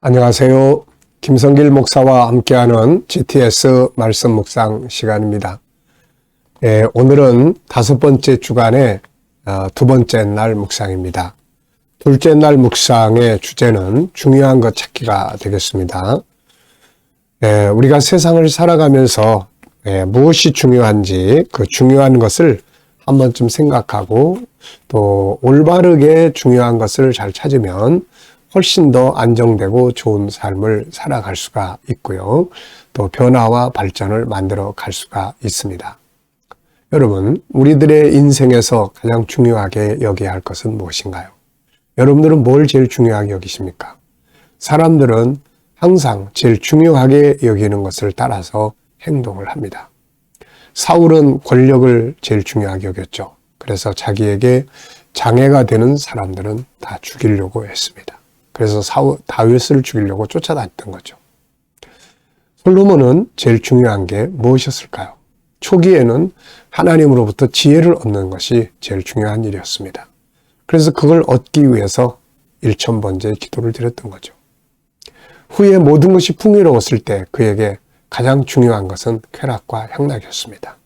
안녕하세요. 김성길 목사와 함께하는 GTS 말씀 묵상 시간입니다. 오늘은 5번째 주간의 두 번째 날 묵상입니다. 둘째 날 묵상의 주제는 중요한 것 찾기가 되겠습니다. 우리가 세상을 살아가면서 무엇이 중요한지 그 중요한 것을 한 번쯤 생각하고 또 올바르게 중요한 것을 잘 찾으면 훨씬 더 안정되고 좋은 삶을 살아갈 수가 있고요. 또 변화와 발전을 만들어 갈 수가 있습니다. 여러분, 우리들의 인생에서 가장 중요하게 여겨야 할 것은 무엇인가요? 여러분들은 뭘 제일 중요하게 여기십니까? 사람들은 항상 제일 중요하게 여기는 것을 따라서 행동을 합니다. 사울은 권력을 제일 중요하게 여겼죠. 그래서 자기에게 장애가 되는 사람들은 다 죽이려고 했습니다. 그래서 다윗을 죽이려고 쫓아다녔던 거죠. 솔로몬은 제일 중요한 게 무엇이었을까요? 초기에는 하나님으로부터 지혜를 얻는 것이 제일 중요한 일이었습니다. 그래서 그걸 얻기 위해서 1000번째 기도를 드렸던 거죠. 후에 모든 것이 풍요로웠을 때 그에게 가장 중요한 것은 쾌락과 향락이었습니다.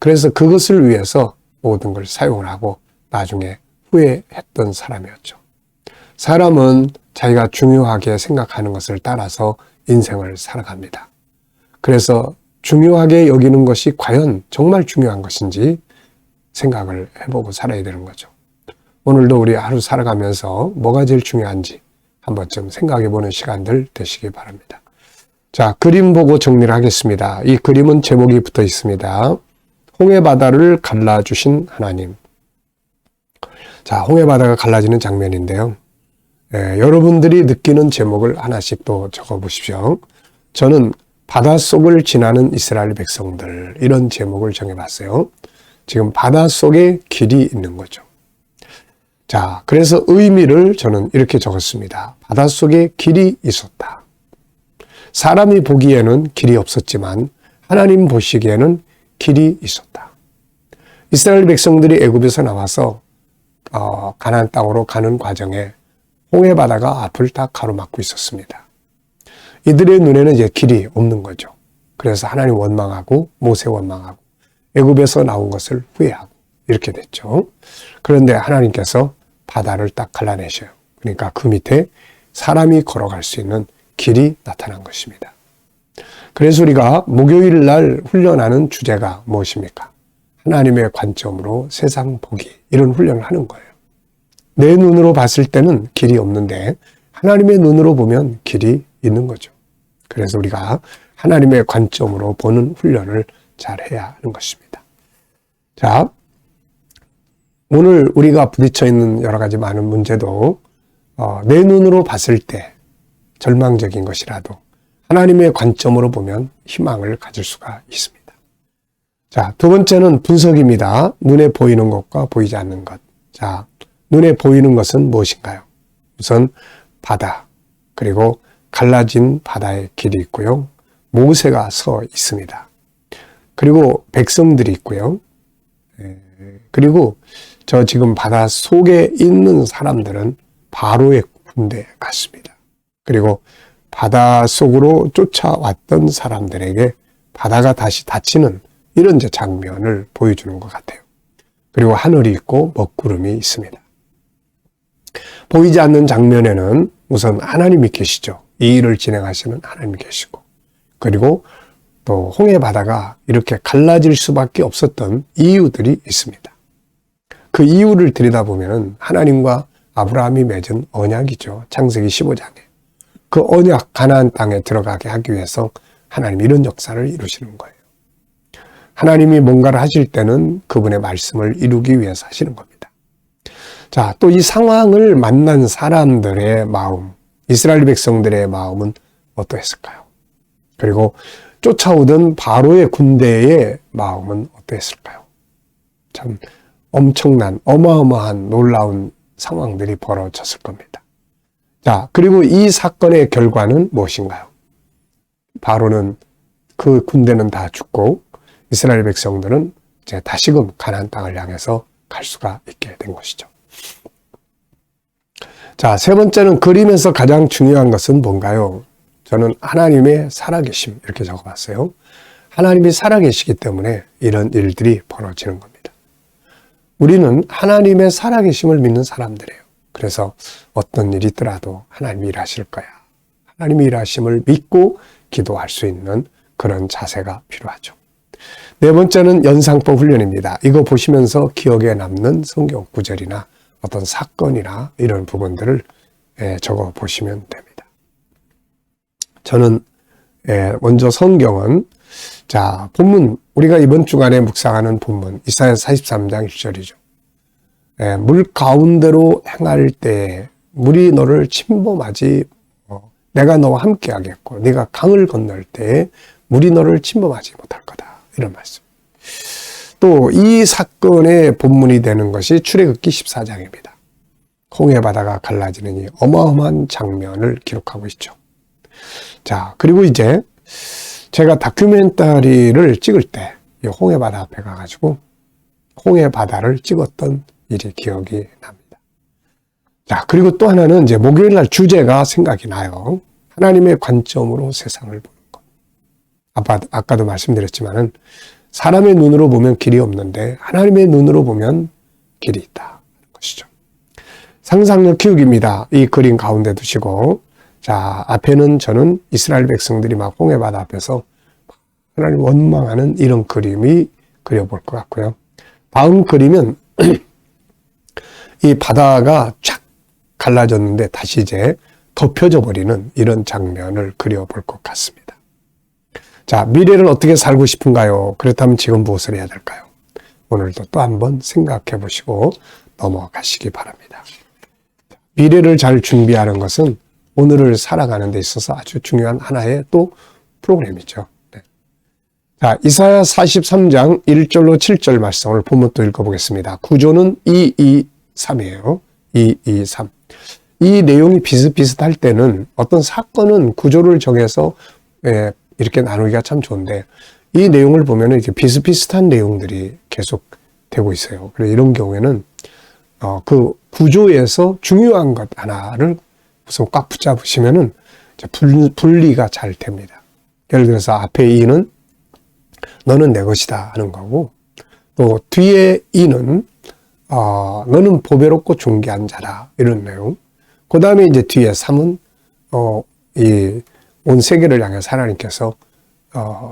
그래서 그것을 위해서 모든 걸 사용을 하고 나중에 후회했던 사람이었죠. 사람은 자기가 중요하게 생각하는 것을 따라서 인생을 살아갑니다. 그래서 중요하게 여기는 것이 과연 정말 중요한 것인지 생각을 해보고 살아야 되는 거죠. 오늘도 우리 하루 살아가면서 뭐가 제일 중요한지 한 번쯤 생각해보는 시간들 되시기 바랍니다. 자, 그림 보고 정리를 하겠습니다. 이 그림은 제목이 붙어 있습니다. 홍해바다를 갈라주신 하나님. 자, 홍해바다가 갈라지는 장면인데요. 여러분들이 느끼는 제목을 하나씩 또 적어보십시오. 저는 바닷속을 지나는 이스라엘 백성들, 이런 제목을 정해봤어요. 지금 바닷속에 길이 있는 거죠. 자, 그래서 의미를 저는 이렇게 적었습니다. 바닷속에 길이 있었다. 사람이 보기에는 길이 없었지만 하나님 보시기에는 길이 있었다. 이스라엘 백성들이 애굽에서 나와서 가나안 땅으로 가는 과정에 홍해바다가 앞을 다 가로막고 있었습니다. 이들의 눈에는 이제 길이 없는 거죠. 그래서 하나님 원망하고 모세 원망하고 애굽에서 나온 것을 후회하고 이렇게 됐죠. 그런데 하나님께서 바다를 딱 갈라내셔요. 그러니까 그 밑에 사람이 걸어갈 수 있는 길이 나타난 것입니다. 그래서 우리가 목요일 날 훈련하는 주제가 무엇입니까? 하나님의 관점으로 세상 보기, 이런 훈련을 하는 거예요. 내 눈으로 봤을 때는 길이 없는데 하나님의 눈으로 보면 길이 있는 거죠. 그래서 우리가 하나님의 관점으로 보는 훈련을 잘 해야 하는 것입니다. 자, 오늘 우리가 부딪혀 있는 여러 가지 많은 문제도 내 눈으로 봤을 때 절망적인 것이라도 하나님의 관점으로 보면 희망을 가질 수가 있습니다. 자, 두 번째는 분석입니다. 눈에 보이는 것과 보이지 않는 것. 자, 눈에 보이는 것은 무엇인가요? 우선 바다, 그리고 갈라진 바다의 길이 있고요. 모세가 서 있습니다. 그리고 백성들이 있고요. 그리고 저 지금 바다 속에 있는 사람들은 바로의 군대 같습니다. 그리고 바다 속으로 쫓아왔던 사람들에게 바다가 다시 닫히는 이런 장면을 보여주는 것 같아요. 그리고 하늘이 있고 먹구름이 있습니다. 보이지 않는 장면에는 우선 하나님이 계시죠. 이 일을 진행하시는 하나님이 계시고, 그리고 또 홍해바다가 이렇게 갈라질 수밖에 없었던 이유들이 있습니다. 그 이유를 들여다보면 하나님과 아브라함이 맺은 언약이죠. 창세기 15장에. 그 언약, 가나안 땅에 들어가게 하기 위해서 하나님 이런 역사를 이루시는 거예요. 하나님이 뭔가를 하실 때는 그분의 말씀을 이루기 위해서 하시는 겁니다. 자, 또 이 상황을 만난 사람들의 마음, 이스라엘 백성들의 마음은 어떠했을까요? 그리고 쫓아오던 바로의 군대의 마음은 어떠했을까요? 참 엄청난, 어마어마한 놀라운 상황들이 벌어졌을 겁니다. 자, 그리고 이 사건의 결과는 무엇인가요? 바로는 그 군대는 다 죽고 이스라엘 백성들은 이제 다시금 가나안 땅을 향해서 갈 수가 있게 된 것이죠. 자, 세 번째는 그림에서 가장 중요한 것은 뭔가요? 저는 하나님의 살아계심 이렇게 적어봤어요. 하나님이 살아계시기 때문에 이런 일들이 벌어지는 겁니다. 우리는 하나님의 살아계심을 믿는 사람들이에요. 그래서 어떤 일이 있더라도 하나님이 일하실 거야. 하나님이 일하심을 믿고 기도할 수 있는 그런 자세가 필요하죠. 네 번째는 연상법 훈련입니다. 이거 보시면서 기억에 남는 성경 구절이나 어떤 사건이나 이런 부분들을 적어 보시면 됩니다. 저는 먼저 성경은 자, 본문 우리가 이번 주간에 묵상하는 본문 이사야 43장 1절이죠. 물 가운데로 행할 때 물이 너를 침범하지 내가 너와 함께 하겠고 네가 강을 건널 때 물이 너를 침범하지 못할 거다. 이런 말씀. 또 이 사건의 본문이 되는 것이 출애굽기 14장입니다. 홍해 바다가 갈라지는 이 어마어마한 장면을 기록하고 있죠. 자, 그리고 이제 제가 다큐멘터리를 찍을 때 이 홍해 바다 앞에 가가지고 홍해 바다를 찍었던 일이 기억이 납니다. 자, 그리고 또 하나는 이제 목요일 날 주제가 생각이 나요. 하나님의 관점으로 세상을 보는 것. 아까도 말씀드렸지만은 사람의 눈으로 보면 길이 없는데 하나님의 눈으로 보면 길이 있다. 하는 것이죠. 상상력 키우기입니다. 이 그림 가운데 두시고 자, 앞에는 저는 이스라엘 백성들이 막 홍해 바다 앞에서 하나님 원망하는 이런 그림이 그려볼 것 같고요. 다음 그림은 이 바다가 쫙 갈라졌는데 다시 이제 덮여져 버리는 이런 장면을 그려볼 것 같습니다. 자, 미래를 어떻게 살고 싶은가요? 그렇다면 지금 무엇을 해야 될까요? 오늘도 또 한번 생각해 보시고 넘어가시기 바랍니다. 미래를 잘 준비하는 것은 오늘을 살아가는 데 있어서 아주 중요한 하나의 또 프로그램이죠. 네. 자, 이사야 43장 1절로 7절 말씀을 보면 또 읽어보겠습니다. 구조는 223이에요. 223. 이 내용이 비슷비슷할 때는 어떤 사건은 구조를 정해서 이렇게 나누기가 참 좋은데 이 내용을 보면 이렇게 비슷비슷한 내용들이 계속 되고 있어요. 그래서 이런 경우에는 그 구조에서 중요한 것 하나를 우선 꽉 붙잡으시면은 분리가 잘 됩니다. 예를 들어서 앞에 이는 너는 내 것이다 하는 거고 또 뒤에 이는 너는 보배롭고 존귀한 자라 이런 내용. 그 다음에 이제 뒤에 3은 이 온 세계를 향해서 하나님께서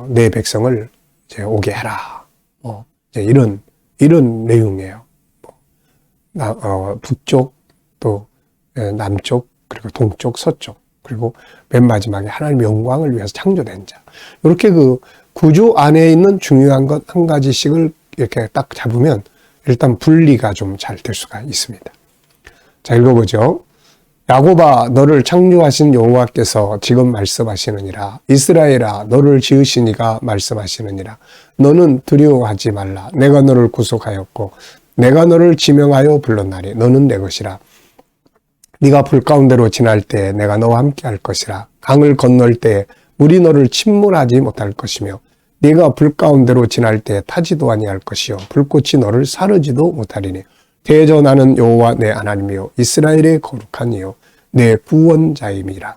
내 백성을 이제 오게 해라. 이제 이런 내용이에요. 북쪽 또 남쪽 그리고 동쪽 서쪽 그리고 맨 마지막에 하나님의 영광을 위해서 창조된 자. 이렇게 그 구조 안에 있는 중요한 것 한 가지씩을 이렇게 딱 잡으면 일단 분리가 좀 잘 될 수가 있습니다. 자, 읽어보죠. 야곱아, 너를 창조하신 여호와께서 지금 말씀하시느니라. 이스라엘아, 너를 지으신 이가 말씀하시느니라. 너는 두려워하지 말라. 내가 너를 구속하였고 내가 너를 지명하여 불렀나니 너는 내 것이라. 네가 불 가운데로 지날 때 내가 너와 함께 할 것이라. 강을 건널 때 물이 너를 침몰하지 못할 것이며 네가 불 가운데로 지날 때 타지도 아니할 것이요 불꽃이 너를 사르지도 못하리니 대저 나는 여호와 내 하나님이요 이스라엘의 거룩한 이요 내 구원자임이라.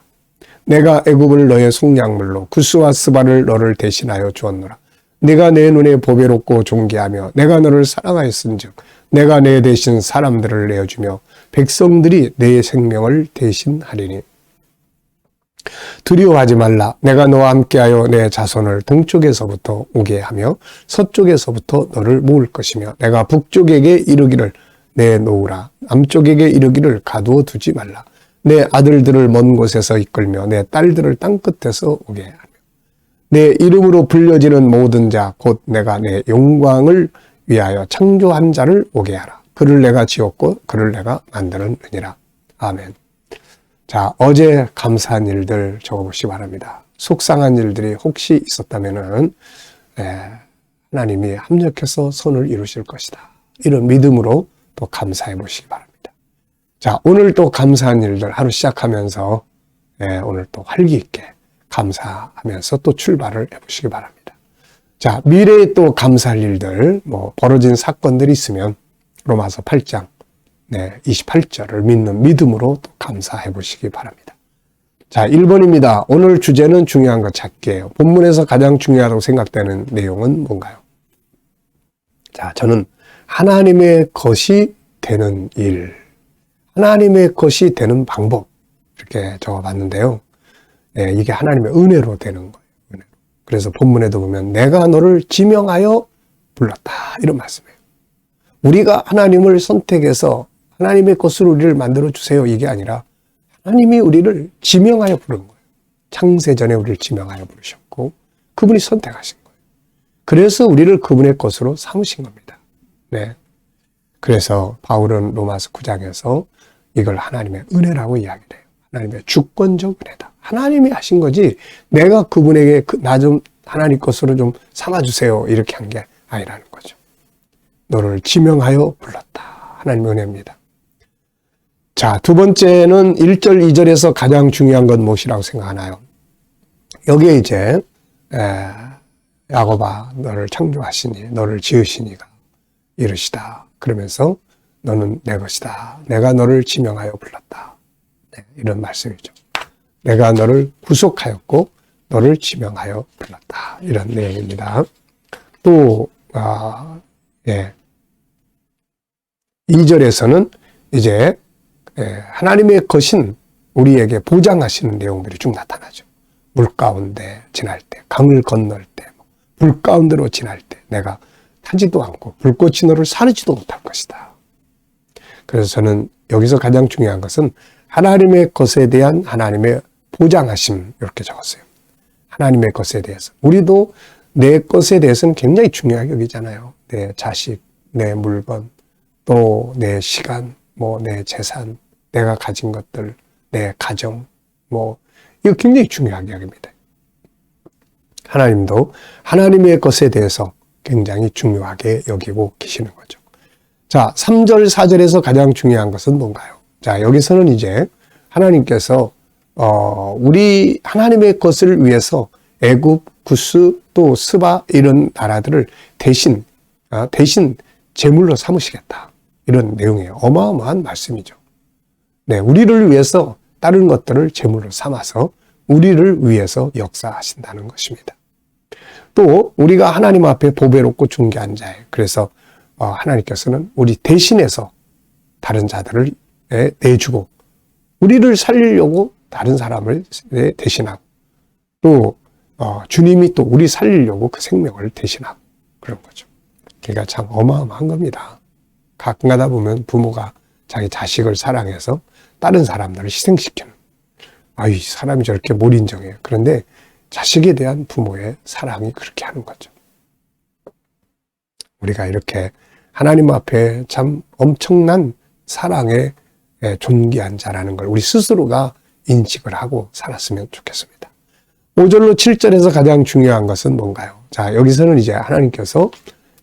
내가 애굽을 너의 속량물로 구스와 스바를 너를 대신하여 주었노라. 네가 내 눈에 보배롭고 존귀하며 내가 너를 사랑하였은즉 내가 내 대신 사람들을 내어주며 백성들이 내 생명을 대신하리니. 두려워하지 말라. 내가 너와 함께하여 내 자손을 동쪽에서부터 오게 하며 서쪽에서부터 너를 모을 것이며 내가 북쪽에게 이르기를 내놓으라. 남쪽에게 이르기를 가두어 두지 말라. 내 아들들을 먼 곳에서 이끌며 내 딸들을 땅끝에서 오게 하며 내 이름으로 불려지는 모든 자 곧 내가 내 영광을 위하여 창조한 자를 오게 하라. 그를 내가 지었고 그를 내가 만들었느니라. 아멘. 자, 어제 감사한 일들 적어보시기 바랍니다. 속상한 일들이 혹시 있었다면은 하나님이 합력해서 선을 이루실 것이다. 이런 믿음으로 또 감사해 보시기 바랍니다. 자, 오늘 또 감사한 일들 하루 시작하면서 오늘 또 활기 있게 감사하면서 또 출발을 해보시기 바랍니다. 자, 미래에 또 감사할 일들, 벌어진 사건들이 있으면 로마서 8장 네, 28절을 믿는 믿음으로 또 감사해 보시기 바랍니다. 자, 1번입니다. 오늘 주제는 중요한 것 찾기예요. 본문에서 가장 중요하다고 생각되는 내용은 뭔가요? 자, 저는 하나님의 것이 되는 일, 하나님의 것이 되는 방법, 이렇게 적어봤는데요. 네, 이게 하나님의 은혜로 되는 거예요. 은혜로. 그래서 본문에도 보면 내가 너를 지명하여 불렀다, 이런 말씀이에요. 우리가 하나님을 선택해서 하나님의 것으로 우리를 만들어 주세요, 이게 아니라 하나님이 우리를 지명하여 부른 거예요. 창세전에 우리를 지명하여 부르셨고 그분이 선택하신 거예요. 그래서 우리를 그분의 것으로 삼으신 겁니다. 네. 그래서 바울은 로마서 9장에서 이걸 하나님의 은혜라고 이야기를 해요. 하나님의 주권적 은혜다. 하나님이 하신 거지 내가 그분에게 나 좀 하나님 것으로 좀 삼아주세요, 이렇게 한 게 아니라는 거죠. 너를 지명하여 불렀다. 하나님의 은혜입니다. 자, 두 번째는 1절, 2절에서 가장 중요한 건 무엇이라고 생각하나요? 여기에 이제 야곱아 너를 창조하시니 너를 지으시니가 이르시다. 그러면서 너는 내 것이다. 내가 너를 지명하여 불렀다. 네, 이런 말씀이죠. 내가 너를 구속하였고 너를 지명하여 불렀다. 이런 내용입니다. 또 2절에서는 이제 하나님의 것인 우리에게 보장하시는 내용들이 쭉 나타나죠. 물 가운데 지날 때, 강을 건널 때, 불 가운데로 지날 때 내가 타지도 않고 불꽃이 너를 사르지도 못할 것이다. 그래서 저는 여기서 가장 중요한 것은 하나님의 것에 대한 하나님의 보장하심, 이렇게 적었어요. 하나님의 것에 대해서. 우리도 내 것에 대해서는 굉장히 중요하게 여기잖아요. 내 자식, 내 물건, 또 내 시간, 내 재산, 내가 가진 것들, 내 가정, 이거 굉장히 중요하게 여깁니다. 하나님도 하나님의 것에 대해서 굉장히 중요하게 여기고 계시는 거죠. 자, 3절, 4절에서 가장 중요한 것은 뭔가요? 자, 여기서는 이제 하나님께서 우리 하나님의 것을 위해서 애굽, 구스, 또 스바 이런 나라들을 대신 제물로 삼으시겠다. 이런 내용이에요. 어마어마한 말씀이죠. 네, 우리를 위해서 다른 것들을 제물로 삼아서 우리를 위해서 역사하신다는 것입니다. 또 우리가 하나님 앞에 보배롭고 존귀한 자예요. 그래서 하나님께서는 우리 대신해서 다른 자들을 내주고 우리를 살리려고 다른 사람을 대신하고 또 주님이 또 우리 살리려고 그 생명을 대신하고 그런 거죠. 그러니까 참 어마어마한 겁니다. 가끔가다 보면 부모가 자기 자식을 사랑해서 다른 사람들을 희생시키는, 이 사람이 저렇게 못 인정해요. 그런데 자식에 대한 부모의 사랑이 그렇게 하는 거죠. 우리가 이렇게 하나님 앞에 참 엄청난 사랑의 존귀한 자라는 걸 우리 스스로가 인식을 하고 살았으면 좋겠습니다. 5절로 7절에서 가장 중요한 것은 뭔가요? 자, 여기서는 이제 하나님께서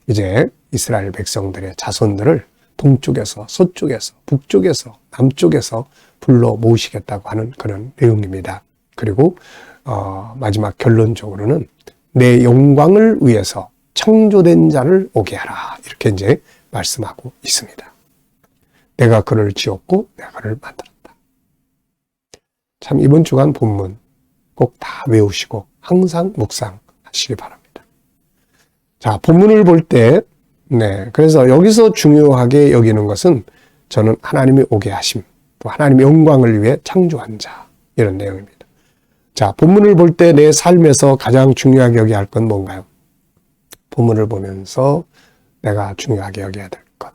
이제 이스라엘 백성들의 자손들을 동쪽에서 서쪽에서 북쪽에서 남쪽에서 불러 모으시겠다고 하는 그런 내용입니다. 그리고 마지막 결론적으로는 내 영광을 위해서 창조된 자를 오게 하라, 이렇게 이제 말씀하고 있습니다. 내가 그를 지었고 내가 그를 만들었다. 참 이번 주간 본문 꼭 다 외우시고 항상 묵상하시기 바랍니다. 자, 본문을 볼 때 그래서 여기서 중요하게 여기는 것은 저는 하나님이 오게 하심, 또 하나님의 영광을 위해 창조한 자, 이런 내용입니다. 자, 본문을 볼 때 내 삶에서 가장 중요하게 여겨야 할 건 뭔가요? 본문을 보면서 내가 중요하게 여겨야 될 것,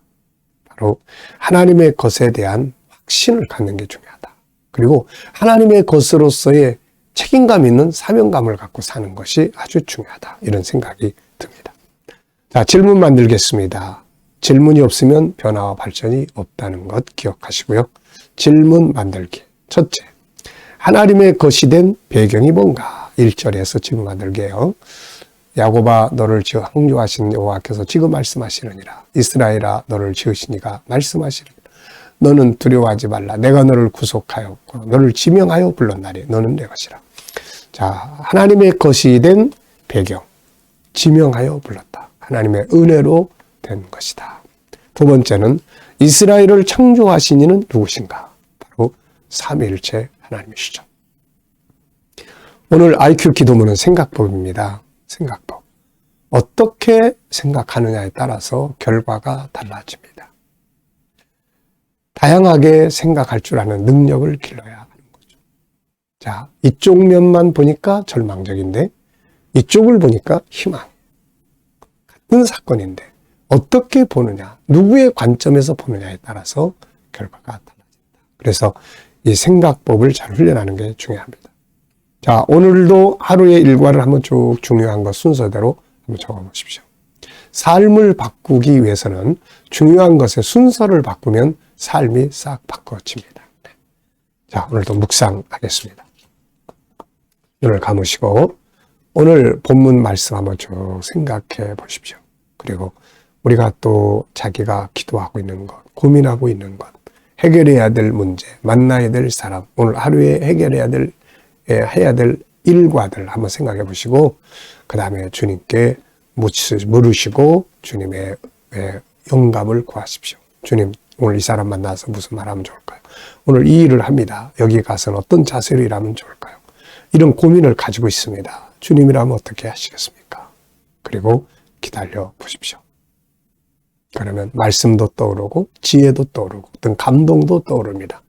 바로 하나님의 것에 대한 확신을 갖는 게 중요하다. 그리고 하나님의 것으로서의 책임감 있는 사명감을 갖고 사는 것이 아주 중요하다. 이런 생각이 듭니다. 자, 질문 만들겠습니다. 질문이 없으면 변화와 발전이 없다는 것 기억하시고요. 질문 만들기. 첫째, 하나님의 것이 된 배경이 뭔가? 1절에서 질문 만들게요. 야곱아 너를 지어 창조하신 여호와께서 지금 말씀하시느니라. 이스라엘아 너를 지으시니가 말씀하시느니라. 너는 두려워하지 말라. 내가 너를 구속하였고 너를 지명하여 불렀나니 너는 내 것이라. 자, 하나님의 것이 된 배경, 지명하여 불렀다. 하나님의 은혜로 된 것이다. 두 번째는 이스라엘을 창조하신 이는 누구신가? 바로 삼위일체 하나님이시죠. 오늘 IQ 기도문은 생각법입니다. 생각법. 어떻게 생각하느냐에 따라서 결과가 달라집니다. 다양하게 생각할 줄 아는 능력을 길러야 하는 거죠. 자, 이쪽 면만 보니까 절망적인데 이쪽을 보니까 희망. 같은 사건인데 어떻게 보느냐, 누구의 관점에서 보느냐에 따라서 결과가 달라집니다. 그래서 이 생각법을 잘 훈련하는 게 중요합니다. 자, 오늘도 하루의 일과를 한번 쭉 중요한 것 순서대로 한번 적어보십시오. 삶을 바꾸기 위해서는 중요한 것의 순서를 바꾸면 삶이 싹 바꿔집니다. 자, 오늘도 묵상하겠습니다. 눈을 감으시고 오늘 본문 말씀 한번 쭉 생각해 보십시오. 그리고 우리가 또 자기가 기도하고 있는 것, 고민하고 있는 것, 해결해야 될 문제, 만나야 될 사람, 오늘 하루에 해야 될 일과들 한번 생각해 보시고 그 다음에 주님께 물으시고 주님의 영감을 구하십시오. 주님, 오늘 이 사람 만나서 무슨 말하면 좋을까요? 오늘 이 일을 합니다. 여기 가서는 어떤 자세로 일하면 좋을까요? 이런 고민을 가지고 있습니다. 주님이라면 어떻게 하시겠습니까? 그리고 기다려 보십시오. 그러면 말씀도 떠오르고 지혜도 떠오르고 어떤 감동도 떠오릅니다.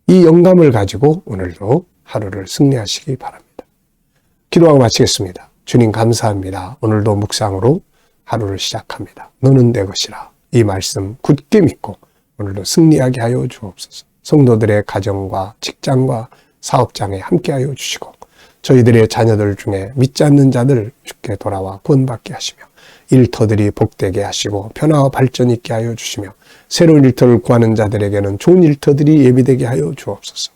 이 영감을 가지고 오늘도 하루를 승리하시기 바랍니다. 기도하고 마치겠습니다. 주님 감사합니다. 오늘도 묵상으로 하루를 시작합니다. 너는 내 것이라. 이 말씀 굳게 믿고 오늘도 승리하게 하여 주옵소서. 성도들의 가정과 직장과 사업장에 함께하여 주시고 저희들의 자녀들 중에 믿지 않는 자들 주께 돌아와 구원받게 하시며 일터들이 복되게 하시고 변화와 발전 있게 하여 주시며 새로운 일터를 구하는 자들에게는 좋은 일터들이 예비되게 하여 주옵소서.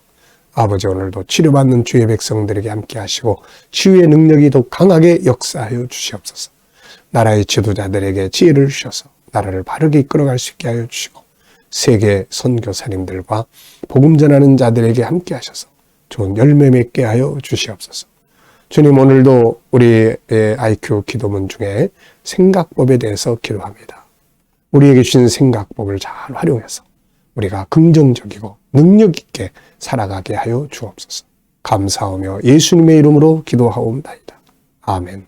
아버지, 오늘도 치료받는 주의 백성들에게 함께 하시고 치유의 능력이 더 강하게 역사하여 주시옵소서. 나라의 지도자들에게 지혜를 주셔서 나라를 바르게 이끌어갈 수 있게 하여 주시고 세계 선교사님들과 복음 전하는 자들에게 함께 하셔서 좋은 열매 맺게 하여 주시옵소서. 주님, 오늘도 우리의 IQ 기도문 중에 생각법에 대해서 기도합니다. 우리에게 주신 생각법을 잘 활용해서 우리가 긍정적이고 능력 있게 살아가게 하여 주옵소서. 감사하며 예수님의 이름으로 기도하옵나이다. 아멘.